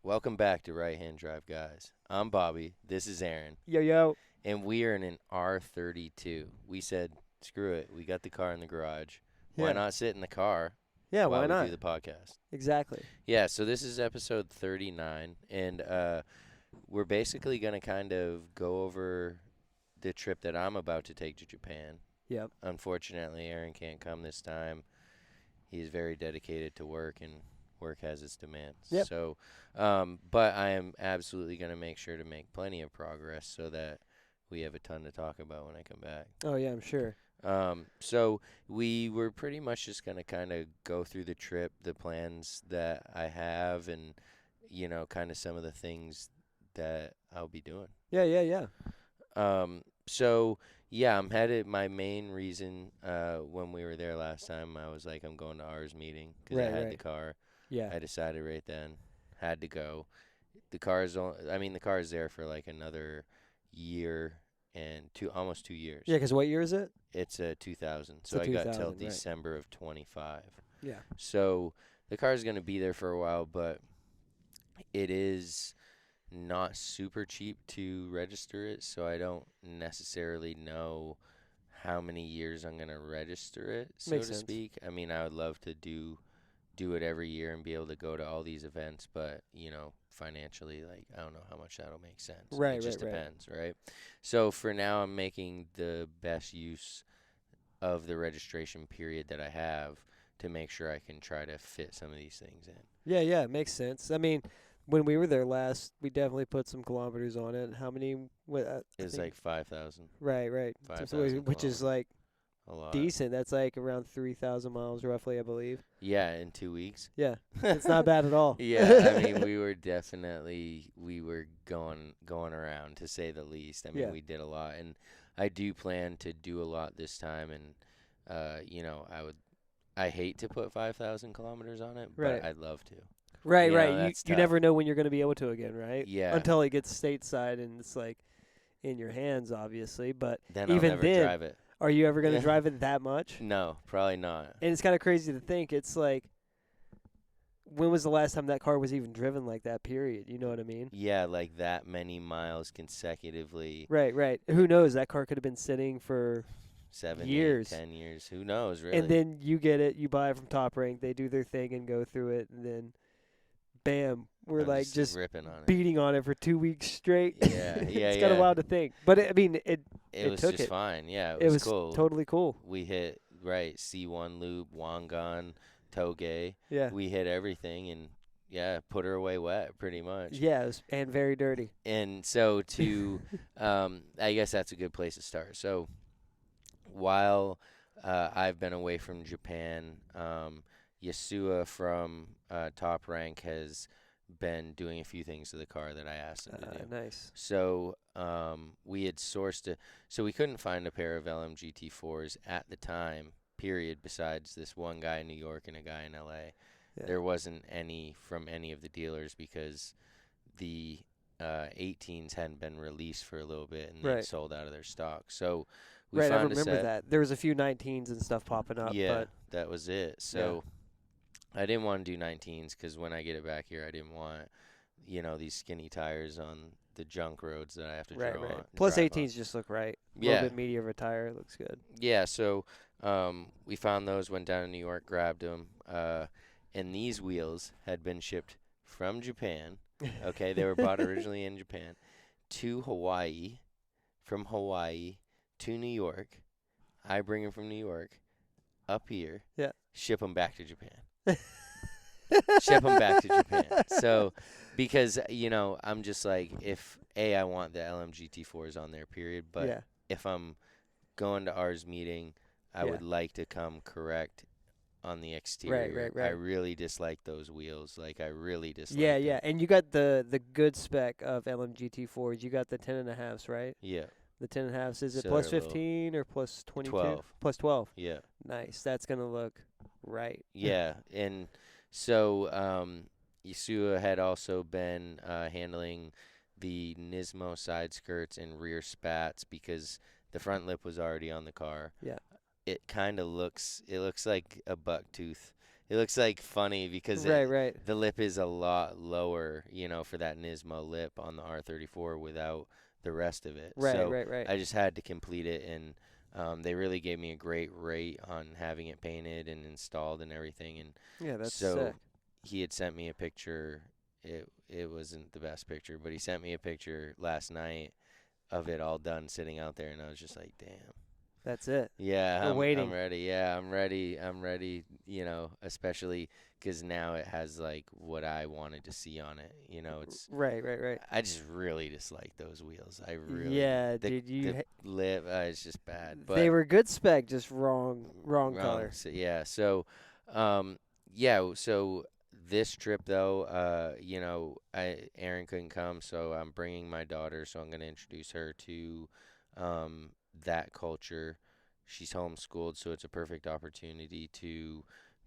Welcome back to Right Hand Drive, guys. I'm Bobby. This is Aaron. Yo, yo. And we are in an R32. We said, screw it. We got the car in the garage. Why Yeah. not sit in the car Yeah, while why we do not? the podcast? Exactly. Yeah, so this is episode 39. And we're basically going to kind of go over the trip that I'm about to take to Japan. Yep. Unfortunately, Aaron can't come this time. He's very dedicated to work, and work has its demands. Yep. So, but I am absolutely going to make sure to make plenty of progress so that we have a ton to talk about when I come back. Oh, yeah, I'm sure. So we were pretty much just going to kind of go through the trip, the plans that I have, and, kind of some of the things that I'll be doing. Yeah. So yeah, I'm headed. My main reason, when we were there last time, I was like, I'm going to ours meeting because I had the Right. car. Yeah. I decided right then, had to go. The car is the car is there for like another year and almost 2 years. Yeah, because what year is it? It's a 2000, It's so a I got till 2000, right. December of 25. Yeah. So the car is gonna be there for a while, but it is not super cheap to register it, so I don't necessarily know how many years I'm gonna register it, so Makes to sense. speak. I mean, I would love to do it every year and be able to go to all these events, but financially, like I don't know how much that'll make sense. Right, It just right. depends, right? So for now, I'm making the best use of the registration period that I have to make sure I can try to fit some of these things in. Yeah, makes sense. I mean, when we were there last, we definitely put some kilometers on it. How many? What? I It's think. like 5,000, Right. Which is 5,000 kilometers. like A lot. decent. That's like around 3,000 miles roughly, I believe. Yeah, in 2 weeks. Yeah. It's not bad at all. Yeah, I mean, we were going around, to say the least. I mean, Yeah. we did a lot, and I do plan to do a lot this time. And I hate to put 5,000 kilometers on it, but Right. I'd love to. Right. You That's you tough. never know when you're going to be able to again, right? Yeah. Until it gets stateside and it's like in your hands, obviously. But Then I'll even never then, drive it. are you ever going to drive it that much? No, probably not. And it's kind of crazy to think. It's like, when was the last time that car was even driven like that? Period. You know what I mean? Yeah, like that many miles consecutively. Right. Who knows? That car could have been sitting for 7, years. 8, 10 years. Who knows, really? And then you get it, you buy it from Top Rank, they do their thing and go through it, and then, bam, we're I'm like just ripping on it. beating on it for 2 weeks straight. Yeah. It's kind of wild to think. But It was took just it. fine. Yeah, It it was was cool. totally cool. We hit C1 loop, Wangan, Toge. Yeah. We hit everything and yeah, put her away wet pretty much. Yeah, and very dirty. And so I guess that's a good place to start. So while I've been away from Japan, Yasua from Top Rank has been doing a few things to the car that I asked him to do. Nice. So we had so we couldn't find a pair of LMGT4s at the time, period, besides this one guy in New York and a guy in LA. Yeah. There wasn't any from any of the dealers because the 18s hadn't been released for a little bit and they Right. sold out of their stock. So we Right, I found a remember set. that. There was a few 19s and stuff popping up, Yeah, but that was it. So I didn't want to do 19s because when I get it back here, I didn't want, these skinny tires on the junk roads that I have to right. Plus drive on. 18s just look right. A Yeah. little bit meatier of a tire, it looks good. Yeah, so we found those, went down to New York, grabbed them, and these wheels had been shipped from Japan. Okay, they were bought originally in Japan to Hawaii, from Hawaii to New York. I bring them from New York up here. Yeah. Ship them back to Japan. Ship them back to Japan. So, because I'm just like, if I want the LMGT4s on there, period. But yeah. if I'm going to ours meeting, I Yeah. would like to come correct on the exterior. Right. I really dislike those wheels. Like, I really dislike Yeah, them. yeah. And you got the good spec of LMGT4s. You got the 10.5s, right? Yeah. The 10.5s, is it So plus they're low. 15 or plus 22? 12. Plus 12. Yeah. Nice. That's going to look right. Yeah. And so Yasua had also been handling the Nismo side skirts and rear spats because the front lip was already on the car. Yeah. It kind of looks like a buck tooth. It looks like funny because Right, right, the lip is a lot lower, for that Nismo lip on the R34 without the rest of it. right, So right, right. I just had to complete it, and they really gave me a great rate on having it painted and installed and everything. And Yeah, that's sick. so he had sent me a picture. It wasn't the best picture, but he sent me a picture last night of it all done sitting out there, and I was just like, damn. That's it. Yeah, We're I'm waiting. ready. Yeah, I'm ready. I'm ready. Especially because now it has like what I wanted to see on it. It's Right, right, right. I just really dislike those wheels. I really Yeah, the dude, the lip is just bad. they But were good spec, just wrong wrong. color. So, yeah. So, um, yeah. So this trip though, Aaron couldn't come, so I'm bringing my daughter. So I'm gonna introduce her to, um, that culture. She's homeschooled, so it's a perfect opportunity to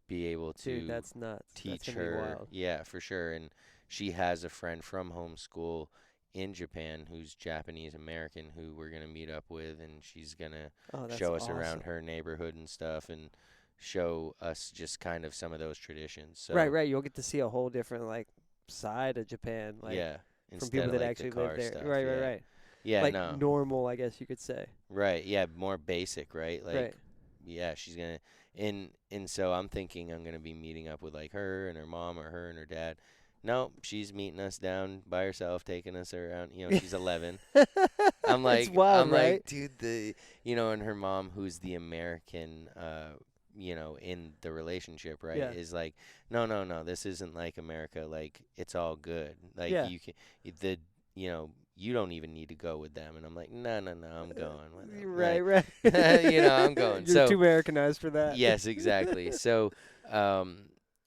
be able Dude, to that's nuts. That's teach gonna be her. wild. Yeah, for sure. And she has a friend from homeschool in Japan who's Japanese American who we're gonna meet up with, and she's gonna Oh, that's show us awesome. around her neighborhood and stuff, and show us just kind of some of those traditions. Right, So right. You'll get to see a whole different like side of Japan, like yeah, from instead people of that like the actually live car there. stuff. Right, right, Yeah, right. yeah, Like no, normal, I guess you could say. right, yeah, more basic, right? Right. Like, yeah, she's gonna, and so I'm thinking I'm gonna be meeting up with like her and her mom or her and her dad. No, she's meeting us down by herself, taking us around. She's 11. I'm It's like, wild, I'm right? like, dude, and her mom, who's the American, in the relationship, right, Yeah. is like, no, no, no, this isn't like America. Like, it's all good. Like, Yeah. you can, you don't even need to go with them. And I'm like, no, no, no, I'm going with them. Right, Like, right. I'm going. You're So, too Americanized for that. yes, exactly. So,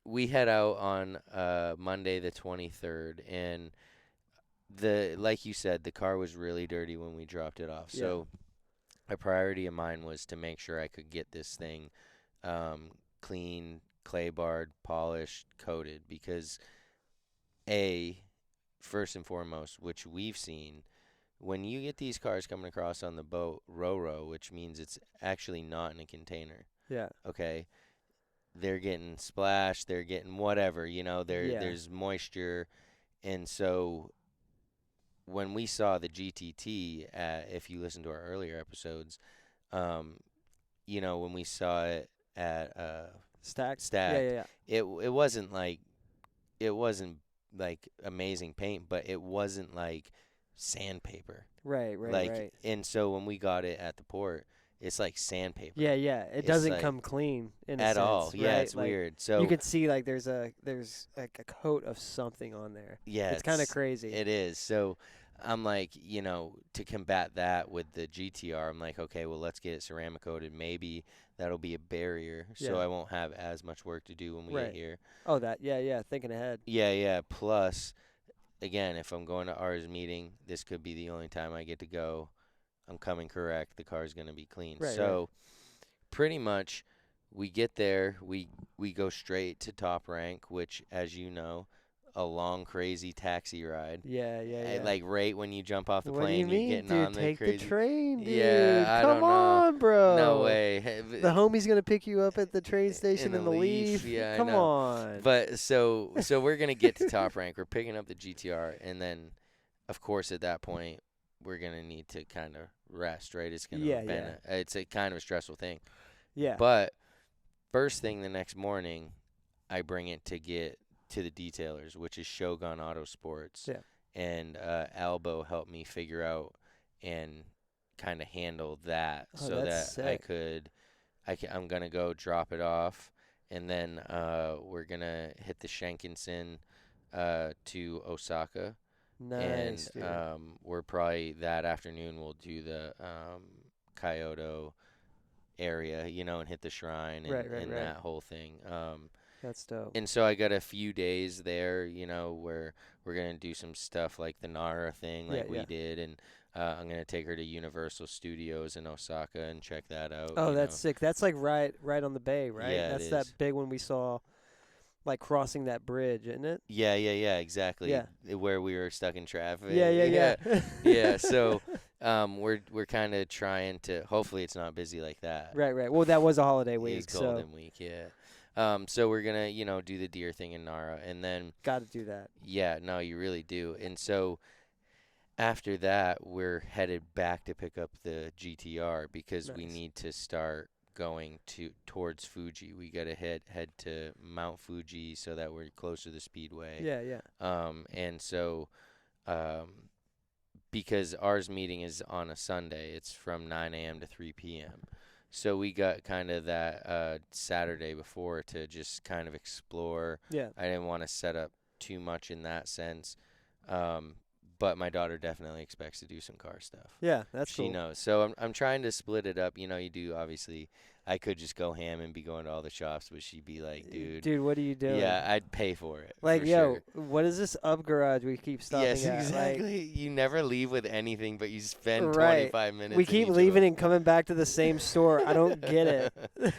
we head out on Monday the 23rd, and like you said, the car was really dirty when we dropped it off. Yeah. So a priority of mine was to make sure I could get this thing clean, clay barred, polished, coated because a first and foremost, which we've seen, when you get these cars coming across on the boat, row, which means it's actually not in a container. Yeah. Okay, they're getting splashed, they're getting whatever, Yeah. there's moisture, and so when we saw the GTT, if you listen to our earlier episodes, um, when we saw it at Stacked. Yeah, Stacked, yeah, yeah. it wasn't like amazing paint, but it wasn't like sandpaper. Right, right, Like, right. and so when we got it at the port, it's like sandpaper. Yeah, yeah. It It's doesn't like come clean in a at all. sense, Yeah, right? it's Like weird. you So can see like there's like a coat of something on there. yeah, It's kind of crazy. it is. So I'm like, to combat that with the GTR, I'm like, okay, well, let's get it ceramic coated. Maybe that'll be a barrier, so Yeah. I won't have as much work to do when we get Right. here. Oh, that. Yeah, yeah. Thinking ahead. Yeah, yeah. Plus, again, if I'm going to ours meeting, this could be the only time I get to go. I'm coming correct. The car's gonna be clean. Right, right. So pretty much, we get there. We go straight to Top Rank, which, as you know, a long crazy taxi ride. Yeah, yeah, yeah. Like right when you jump off the What do you plane, you're mean, getting dude? on the Take the crazy. train, dude. Yeah, I Come don't know. on, bro. No way. The homie's gonna pick you up at the train station In in the the Leaf. Leaf. Yeah, I Come know. on. But so we're gonna get to Top Rank. We're picking up the GTR, and then, of course, at that point, we're gonna need to kind of rest. Right? It's gonna Yeah, been yeah. it's a kind of a stressful thing. Yeah. But first thing the next morning, I bring it to get to the detailers, which is Shogun Auto Sports. Yeah. And Albo helped me figure out and kind of handle that Oh, so that's that sick. I'm gonna go drop it off, and then we're gonna hit the Shinkansen to Osaka, Nice, and dude. we're probably that afternoon we'll do the Kyoto area, and hit the shrine and, Right, right, and right. that whole thing. That's dope. And so I got a few days there, where we're gonna do some stuff like the Nara thing, like Yeah, we yeah. did, and I'm gonna take her to Universal Studios in Osaka and check that out. Oh, that's sick. That's like right on the bay, right? Yeah, it That's that is. big one we saw, like crossing that bridge, isn't it? Yeah, yeah, yeah, exactly. Yeah. Where we were stuck in traffic. Yeah, yeah, yeah. Yeah. So, we're kind of trying to. Hopefully, it's not busy like that. Right, right. Well, that was a holiday It week, is so Golden Week. Yeah. So we're gonna, do the deer thing in Nara, and then Got to do that. yeah, no, you really do. And so after that, we're headed back to pick up the GTR because we Nice. need to start going towards Fuji. We gotta head to Mount Fuji so that we're closer to the speedway. Yeah, yeah. And so um, because ours meeting is on a Sunday, it's from 9 a.m. to 3 p.m. So we got kind of that Saturday before to just kind of explore. Yeah. I didn't want to set up too much in that sense. Um, but my daughter definitely expects to do some car stuff. Yeah, that's She cool. knows. So I'm trying to split it up. You do obviously. I could just go ham and be going to all the shops, but she'd be like, dude, Dude, what are you doing? yeah, I'd pay for it Like, for yo, sure. what is this up garage we keep stopping Yes, at? Like, exactly. You never leave with anything, but you spend right. 25 minutes We in keep each leaving of and coming back to the same store. I don't get it. them.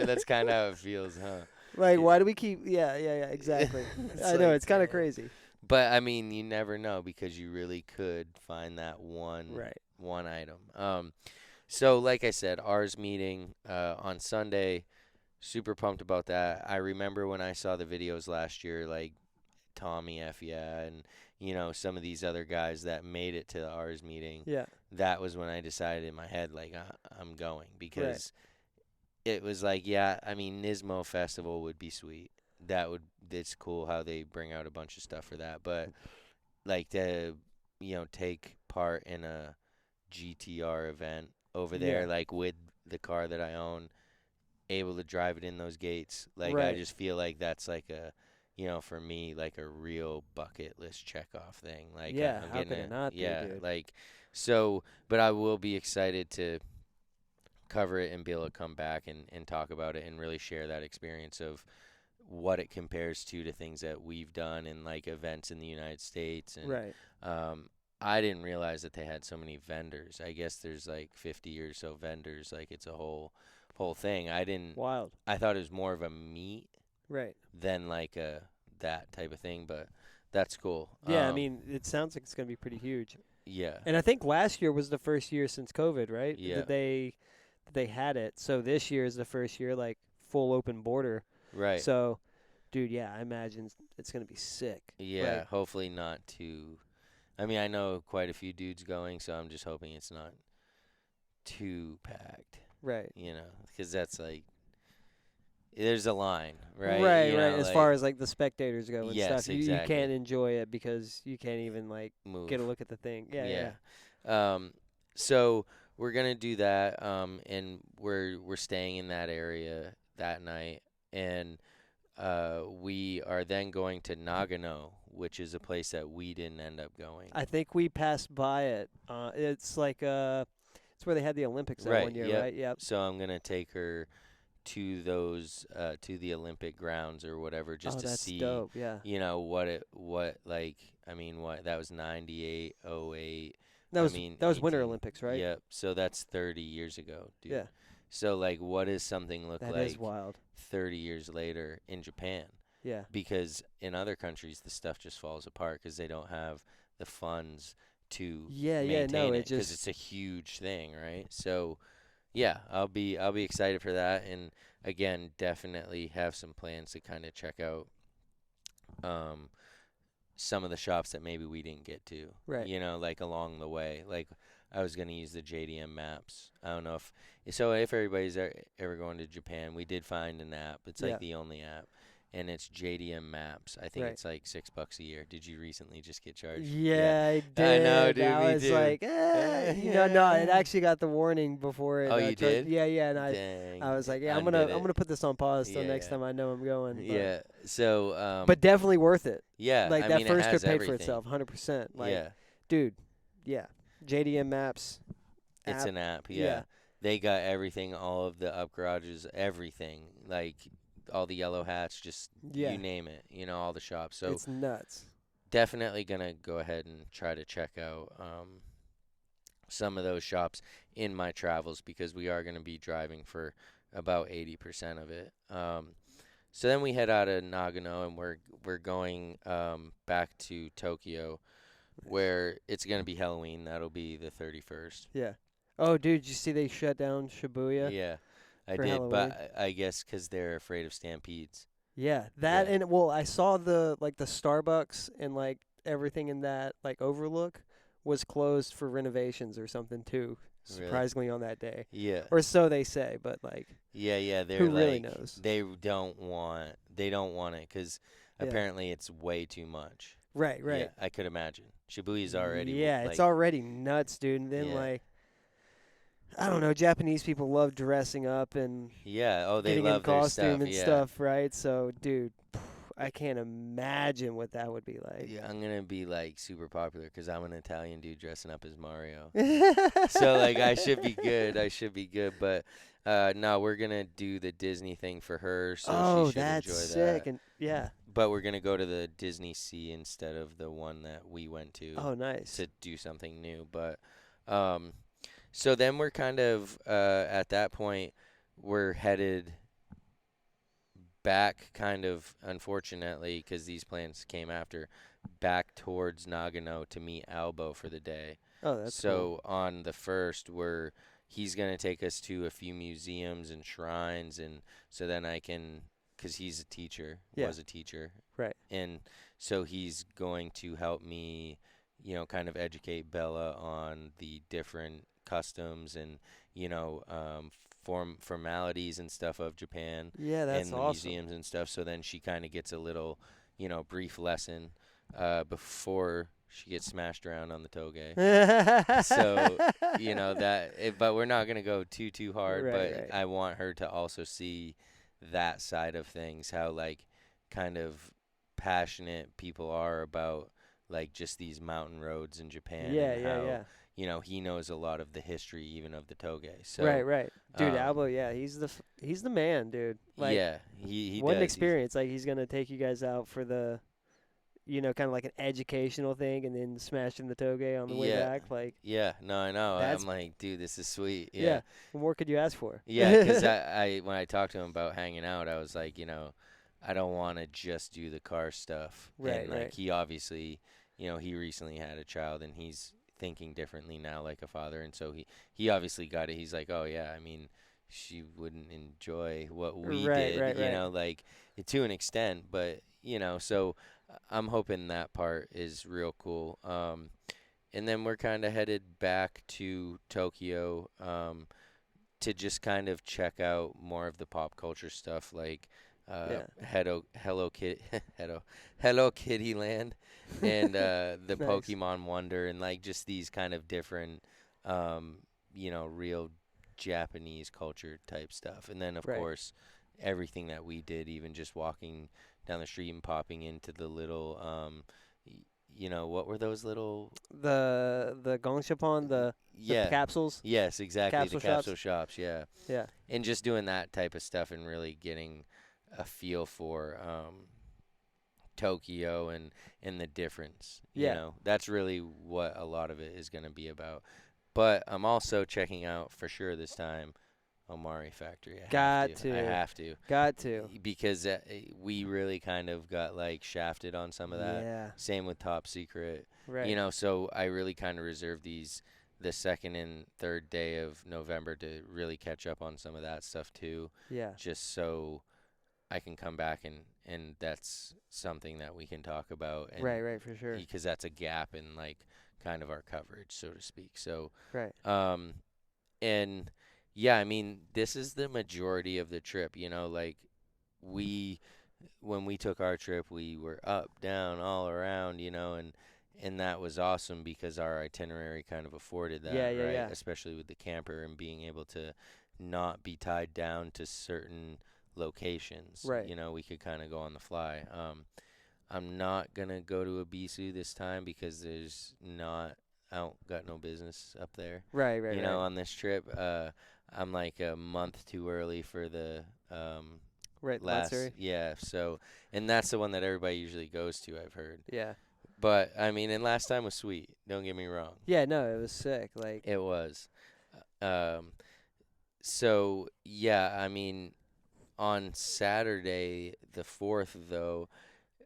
That's kind of how it feels, huh? Like, Yeah. why do we keep? Yeah, yeah, yeah. Exactly. It's I know like, it's kind of crazy. but I mean, you never know because you really could find that Right. one item. So like I said, ours meeting on Sunday. Super pumped about that. I remember when I saw the videos last year, like Tommy F. Yeah, and some of these other guys that made it to ours meeting. Yeah. That was when I decided in my head, like, I'm going Right. because it was like, yeah, I mean, Nismo Festival would be sweet. It's cool how they bring out a bunch of stuff for that, but like to, take part in a GTR event over there, Yeah. like with the car that I own, able to drive it in those gates. Like I Right. just feel like that's like a, for me, like a real bucket list check off thing. Like Yeah. I'm How getting could it it. not be, Yeah, dude? like so. But I will be excited to cover it and be able to come back and talk about it and really share that experience of what it compares to things that we've done and like events in the United States. And Right. um, I didn't realize that they had so many vendors. I guess there's like 50 or so vendors. Like it's a whole thing. I didn't. Wild. I thought it was more of a meet Right. than like a that type of thing, but that's cool. Yeah. I mean, it sounds like it's gonna be pretty huge. Yeah, And I think last year was the first year since COVID, right? yeah, That they had it. So this year is the first year like full open border. right. So, dude, yeah, I imagine it's gonna be sick. Yeah, Like, hopefully not too. I mean, I know quite a few dudes going, so I'm just hoping it's not too packed, right. because that's like there's a line, right? Right, right. As Like far as like the spectators go and yes, stuff, you exactly. can't enjoy it because you can't even like Move. get a look at the thing. Yeah, yeah, Yeah. So we're gonna do that. And we're staying in that area that night, and we are then going to Nagano, which is a place that we didn't end up going. I think we passed by it. It's like it's where they had the Olympics that Right. one year, Yep. right? Yep. So I'm gonna take her to those to the Olympic grounds or whatever just Oh, to that's see, dope. Yeah. what like I mean what that was 98, '08. That I was mean that was Winter 18. Olympics, right? Yep. So that's 30 years ago, dude. Yeah. So like what does something look That is like wild. 30 years later in Japan? Yeah. Because in other countries the stuff just falls apart because they don't have the funds to Yeah, yeah, no, maintain it it because just it's a huge thing, right? So yeah, I'll be excited for that, and again, definitely have some plans to kind of check out um some of the shops that maybe we didn't get to. right. Like along the way. Like I was gonna use the JDM maps. I don't know if everybody's ever going to Japan, we did find an app. It's Yeah. like the only app, and it's JDM Maps. I think Right. it's like $6 a year. Did you recently just get charged? Yeah, Yeah, I I know, did. dude. I Me was too. like, no, it Yeah. actually got the warning before it. Oh, you charged. did? Yeah, yeah, and Dang. I was like, yeah, Undid I'm it. gonna put this on pause till Yeah, next yeah. time I know I'm going. Yeah. So, But definitely worth it. yeah. Like I that mean, it first trip has paid for everything. itself, 100%. Like, Yeah. dude, yeah, JDM Maps It's app. an app. Yeah. Yeah, They got everything, all of the up garages, everything. Like all the yellow hats, just yeah, you name it. All the shops. So it's nuts. definitely gonna go ahead and try to check out some of those shops in my travels because we are gonna be driving for about 80% of it. So then we head out of Nagano and we're going back to Tokyo, where it's gonna be Halloween. That'll be the 31st. Yeah. Oh, dude, did you see they shut down Shibuya? Yeah. I for did, Halloween. but I guess 'cause they're afraid of stampedes. Yeah, that Yeah, and well, I saw the Starbucks and like everything in that like overlook was closed for renovations or something too. really. Surprisingly on that day, Yeah. or so they say, but like Yeah, yeah, they're who really like knows? they don't want it 'cause Yeah, apparently it's way too much. right, Yeah, right. I could imagine. Shibuya's already Yeah, it's like already nuts, dude. And then yeah. like I don't know, Japanese people love dressing up and Yeah, oh, they getting in love their costume stuff. and Yeah. stuff, right? So, dude, I can't imagine what that would be like. Yeah, I'm going to be like super popular 'cause I'm an Italian dude dressing up as Mario. So like I should be good. I should be good, but no, we're going to do the Disney thing for her, so she Oh, should that's enjoy sick. that. And yeah. But we're going to go to the Disney Sea instead of the one that we went to Oh, nice. to do something new. But um so then we're kind of at that point we're headed back kind of unfortunately because these plans came after back towards Nagano to meet Albo for the day. Oh, that's cool. So on the first he's going to take us to a few museums and shrines and so then I can cuz he's a teacher, Yeah. was a teacher. Right. And so he's going to help me, kind of educate Bella on the different customs and, formalities and stuff of Japan Yeah, that's and the awesome. museums and stuff. So then she kind of gets a little, brief lesson before she gets smashed around on the toge. So, but we're not gonna go too hard. Right, But right. I want her to also see that side of things, how like kind of passionate people are about like just these mountain roads in Japan Yeah, and yeah, how yeah. he knows a lot of the history even of the toge. Right, So, right. Dude, um, Albo, yeah, he's the man, dude. Like, yeah, he what an does. He's experience. Like, he's gonna take you guys out for the, kind of like an educational thing, and then smashing the toge on the way yeah, back. Like, yeah. No, I know. I'm that's like, dude, this is sweet. Yeah. yeah. What more could you ask for? Yeah, because I when I talked to him about hanging out, I was like, I don't want to just do the car stuff. Right, And right. like he obviously, he recently had a child and he's thinking differently now like a father and so he obviously got it. He's like, "Oh yeah, I mean, she wouldn't enjoy what we Right, did, right, right. like to an extent, but so I'm hoping that part is real cool. And then we're kind of headed back to Tokyo. To just kind of check out more of the pop culture stuff like Yeah. Hello Kitty Hello Kitty Land and the Nice. Pokemon Wonder and like just these kind of different real Japanese culture type stuff. And then of Right. course everything that we did, even just walking down the street and popping into the little what were those little The Gongshapon, the yeah. capsules, Yes, exactly. The capsule capsule shops. shops, yeah. Yeah. And just doing that type of stuff and really getting a feel for Tokyo and the difference. Yeah. That's really what a lot of it is going to be about. But I'm also checking out for sure this time Omari Factory. I have Got to. I to. have to Got to. because we really kind of got like shafted on some of that. Yeah. Same with Top Secret. Right. So I really kind of reserve the second and third day of November to really catch up on some of that stuff too, Yeah. just so I can come back and that's something that we can talk about and Right, right, for sure. because that's a gap in like kind of our coverage, so to speak. So, Right. and yeah, I mean, this is the majority of the trip, like we when we took our trip, we were up, down, all around, and that was awesome because our itinerary kind of afforded Yeah, that, yeah, right? yeah. Especially with the camper and being able to not be tied down to certain locations. Right. We could kind of go on the fly. I'm not gonna go to Abisu this time because I don't got no business up there, Right, right, right. on this trip. I'm like a month too early for the Right, the last Matsuri. yeah so and that's the one that everybody usually goes to, I've heard, Yeah. but I mean, and last time was sweet, don't get me wrong. Yeah, no, it was sick. Like, It was um so yeah, I mean, on Saturday the 4th though,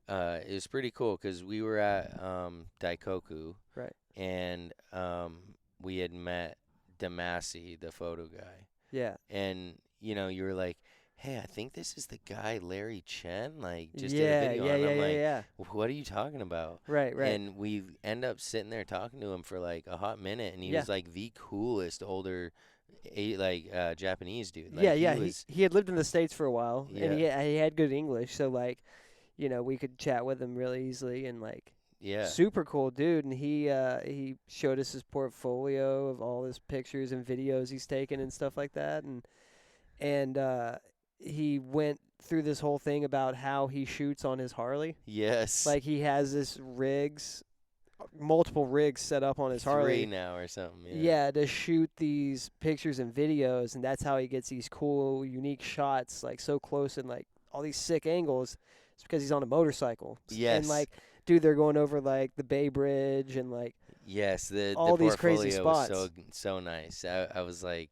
it was pretty cool because we were at Daikoku right. and we had met Damasi, the photo guy. Yeah. And you were like, hey, I think this is the guy Larry Chen, like, just did a Yeah, video yeah, on. yeah, I'm yeah, like, yeah. what are you talking about? Right, right. And we end up sitting there talking to him for like a hot minute, and he Yeah. was like the coolest older, Japanese dude. Yeah, Like he yeah. He was, he had lived in the States for a while, and yeah, he had good English, so like, we could chat with him really easily, and like, yeah, super cool dude. And he showed us his portfolio of all his pictures and videos he's taken and stuff like that, and he went through this whole thing about how he shoots on his Harley. yes, Like he has multiple rigs set up on his 3 Harley. now or something. Yeah, Yeah, to shoot these pictures and videos, and that's how he gets these cool, unique shots, like so close and like all these sick angles. It's because he's on a motorcycle, and yes, like, dude, they're going over like the Bay Bridge and like yes. The all these crazy portfolio was spots. so nice. I was like,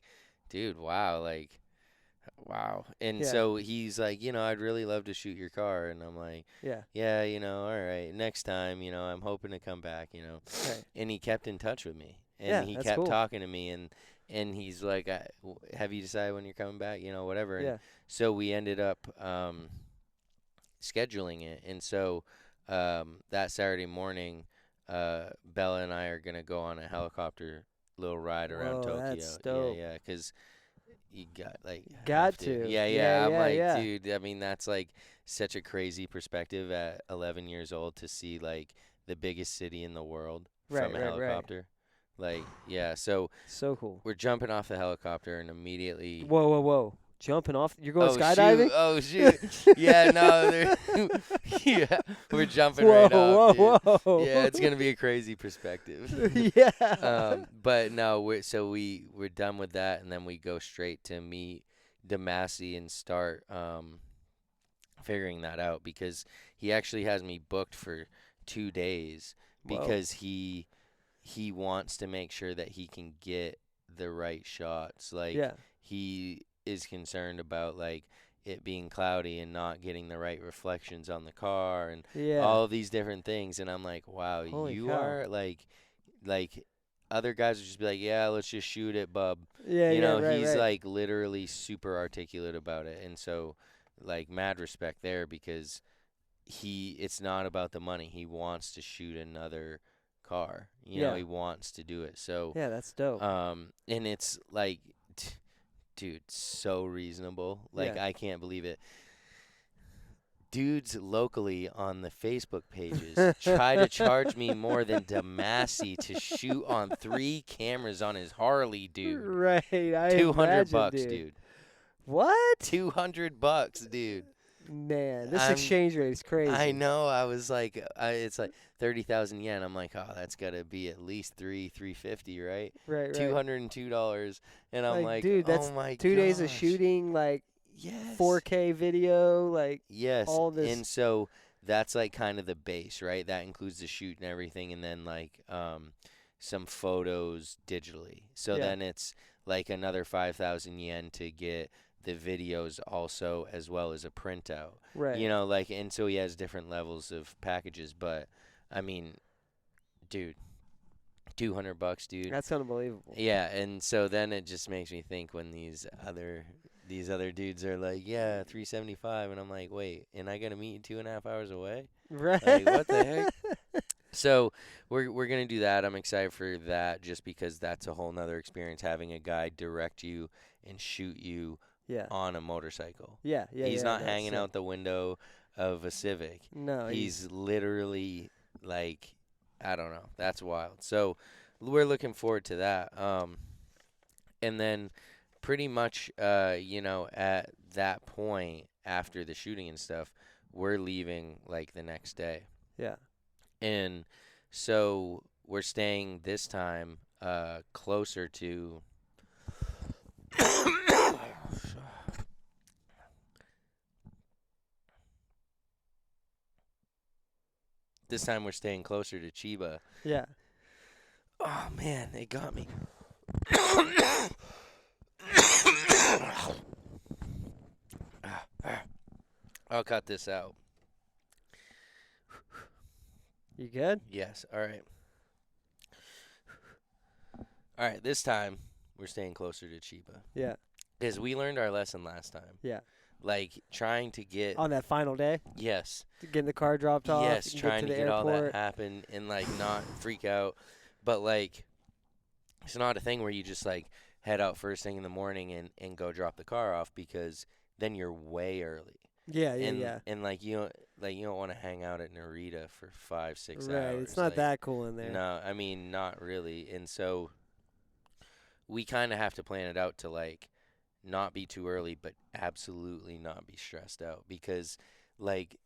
dude, wow, like. Wow. And Yeah, so he's like, I'd really love to shoot your car. And I'm like, yeah, yeah, all right. Next time, I'm hoping to come back. right. And he kept in touch with me. And Yeah, he that's kept cool. talking to me. And he's like, have you decided when you're coming back? Whatever. And Yeah. so we ended up scheduling it. And so that Saturday morning, Bella and I are going to go on a helicopter little ride around Whoa, Tokyo. that's Yeah, dope. yeah. Because you have Got to. to. Yeah, Yeah, yeah. I'm yeah, like, yeah. dude, I mean, that's like such a crazy perspective at 11 years old to see like the biggest city in the world from Right, a right, right. helicopter. Like, yeah, so So cool. we're jumping off the helicopter and immediately. Whoa, whoa, whoa. Jumping off. You're going Oh shoot! skydiving? Oh shoot! Yeah, no, yeah, we're jumping Whoa, right off, dude. whoa, Yeah, whoa. it's gonna be a crazy perspective. Yeah. But no, we're done with that, and then we go straight to meet Damasi and start figuring that out because he actually has me booked for 2 days Whoa. because he wants to make sure that he can get the right shots. Like Yeah. he is concerned about like it being cloudy and not getting the right reflections on the car and Yeah. all of these different things. And I'm like, wow, Holy you cow. are like other guys would just be like, yeah, let's just shoot it, bub. Yeah, yeah, right, He's right. like literally super articulate about it. And so like mad respect there because it's not about the money. He wants to shoot another car. Yeah. He wants to do it. So Yeah, that's dope. and it's like dude, so reasonable. Like Yeah. I can't believe it. Dudes locally on the Facebook pages try to charge me more than Damasi to shoot on 3 cameras on his Harley, dude. Right. I 200 imagine, bucks, dude. dude. What? $200, dude. Man, this I'm exchange rate is crazy. I know. I was like, it's like 30,000 yen. I'm like, oh, that's gotta be at least 350, right? Right, right. $202, and I'm like, dude, oh that's my 2 days of gosh. shooting, like Yes. 4K video, like Yes. all this. And so that's like kind of the base, right? That includes the shoot and everything, and then like some photos digitally. So Yeah. then it's like another 5,000 yen to get the videos also as well as a printout. Right. And so he has different levels of packages, but I mean, dude, $200, dude. That's unbelievable. Yeah, and so then it just makes me think when these other dudes are like, yeah, 375, and I'm like, wait, and I gotta meet you 2.5 hours away? Right. Like, what the heck? So we're gonna do that. I'm excited for that just because that's a whole nother experience having a guy direct you and shoot you Yeah. on a motorcycle. Yeah. Yeah. He's yeah, not that's hanging sick. out the window of a Civic. No, He's literally like, I don't know. That's wild. So we're looking forward to that. And then pretty much, at that point after the shooting and stuff, we're leaving like the next day. Yeah. And so we're staying this time closer to this time we're staying closer to Chiba. Yeah. Oh man, it got me. I'll cut this out. You good? Yes. All right. All right. This time we're staying closer to Chiba. Yeah. is we learned our lesson last time. Yeah. Like trying to get On that final day, yes, getting the car dropped off, yes, get trying to to the get all that airport. happen and like not freak out, but like it's not a thing where you just like head out first thing in the morning and go drop the car off because then you're way early. Yeah, yeah, And yeah. and like you don't want to hang out at Narita for 5-6 Right. It's hours. not Like that cool in there. no, I mean not really. And so we kind of have to plan it out to like not be too early, but absolutely not be stressed out because like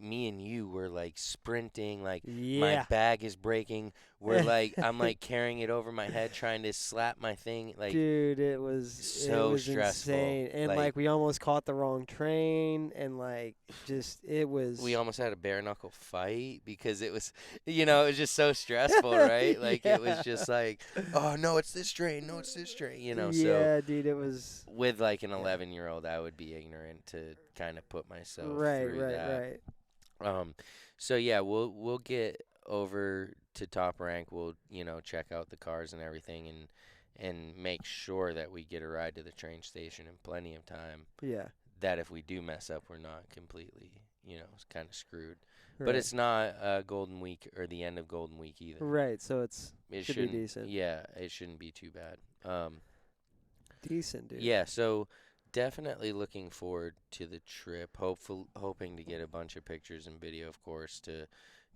me and you were like sprinting, like my Yeah. bag is breaking. We're like I'm like carrying it over my head trying to slap my thing like Dude, it so was stressful. insane. And Like like we almost caught the wrong train and like just it was we almost had a bare knuckle fight because it was you know, it was just so stressful, right? Like it was Yeah. just like, oh no, it's this train, no, it's this train, you know. So Yeah, dude, it was with like an yeah. 11-year-old, I would be ignorant to kind of put myself Right, through right, that. right. So yeah, we'll get over to Top Rank. We'll check out the cars and everything, and make sure that we get a ride to the train station in plenty of time. Yeah. That if we do mess up, we're not completely kind of screwed. But Right. it's not Golden Week or the end of Golden Week either. Right, so it's It should be shouldn't. decent. Yeah, it shouldn't be too bad. Decent, dude. Yeah, so definitely looking forward to the trip. Hoping to get a bunch of pictures and video, of course, to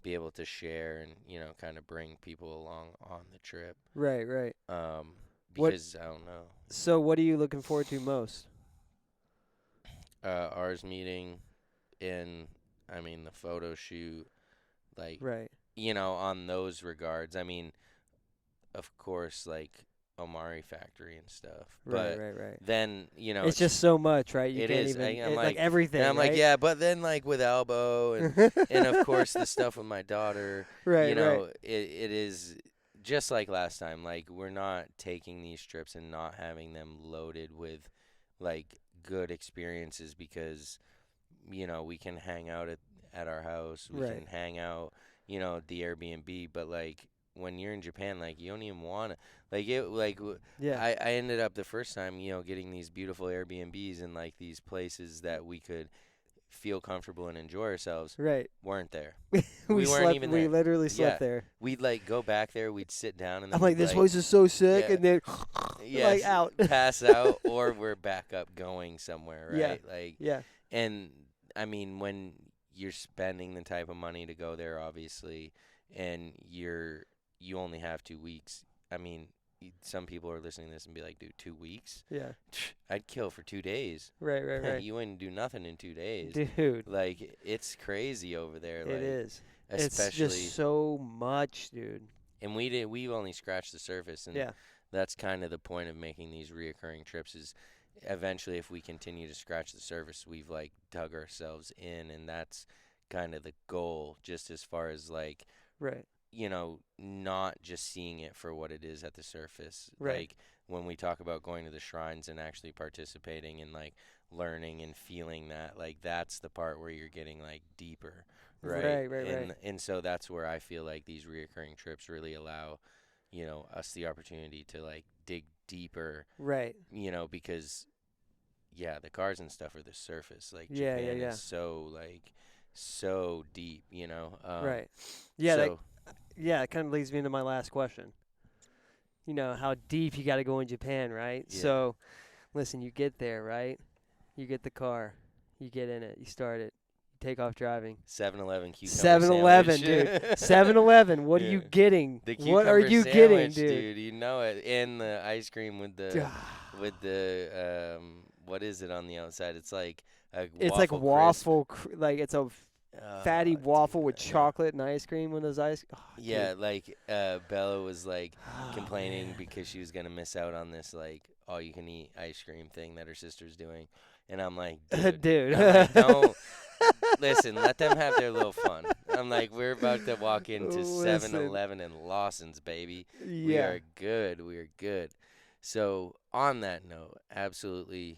be able to share and kind of bring people along on the trip. Right, right. Because I don't know. So what are you looking forward to most? Ours meeting in, I mean, the photo shoot, like Right. on those regards. I mean, of course, like Omori Factory and stuff. Right, But right, right. then It's just so much, right? You it can't is. even I'm like everything. and I'm right? like, yeah, but then like with Elbow and of course the stuff with my daughter, right, right. it is just like last time. Like we're not taking these trips and not having them loaded with like good experiences because we can hang out at our house, we Right. can hang out, at the Airbnb, but like when you're in Japan, like you don't even want to Yeah. I ended up the first time, getting these beautiful Airbnbs and like these places that we could feel comfortable and enjoy ourselves Right. weren't there. we We weren't slept. even We there. literally slept Yeah. there. We'd like go back there, we'd sit down and then I'm like, we'd, this place is so sick, yeah. and then yes, like out. pass out or we're back up going somewhere, Yeah. right? Like Yeah. and I mean when you're spending the type of money to go there obviously and you only have 2 weeks. I mean, some people are listening to this and be like, dude, 2 weeks? Yeah. I'd kill for 2 days. Right. Right. Right. You wouldn't do nothing in 2 days. Dude, Like, it's crazy over there. it Like, is. especially, It's just so much, dude. and we've only scratched the surface, and Yeah. that's kind of the point of making these reoccurring trips is eventually if we continue to scratch the surface, we've like dug ourselves in, and that's kind of the goal, just as far as like Right. not just seeing it for what it is at the surface. Right. Like when we talk about going to the shrines and actually participating and like learning and feeling that, like that's the part where you're getting like deeper, right? And so that's where I feel like these reoccurring trips really allow, us the opportunity to like dig deeper, Right. because yeah, the cars and stuff are the surface. Like Yeah, Japan yeah. is so like so deep, Right. Yeah. So Yeah. It kind of leads me into my last question. You know how deep you got to go in Japan, right? Yeah. So, listen, you get there, right? You get the car, you get in it, you start it, you take off driving. 7-Eleven cucumber 7-Eleven, sandwich. dude. 7-Eleven. What are you Yeah. getting? The What are cucumber you sandwich, getting, dude? You know it. And the ice cream with the what is it on the outside? It's like a It's waffle like crisp. waffle, like it's a fatty Dude, waffle with I know. chocolate and ice cream with those ice. Oh, Yeah, dude. like Bella was like Oh, complaining man. because she was gonna miss out on this like all you can eat ice cream thing that her sister's doing, and I'm like, dude, Dude. I'm like, don't listen. Let them have their little fun. I'm like, we're about to walk into Listen. 7-Eleven and Lawson's, baby. We Yeah. are good. We are good. So on that note, absolutely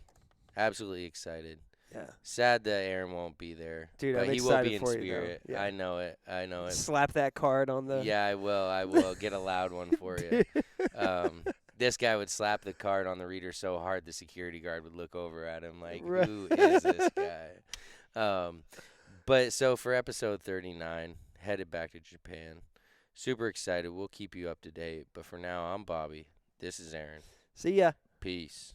excited. Yeah. Sad that Aaron won't be there, Dude, but I'm he will be excited in for you, though. spirit. Yeah. I know it. I know it. Slap that card on the. Yeah, I will. I will get a loud one for you. this guy would slap the card on the reader so hard the security guard would look over at him like, Right. who is this guy? But so for episode 39, headed back to Japan. Super excited. We'll keep you up to date. But for now, I'm Bobby. This is Aaron. See ya. Peace.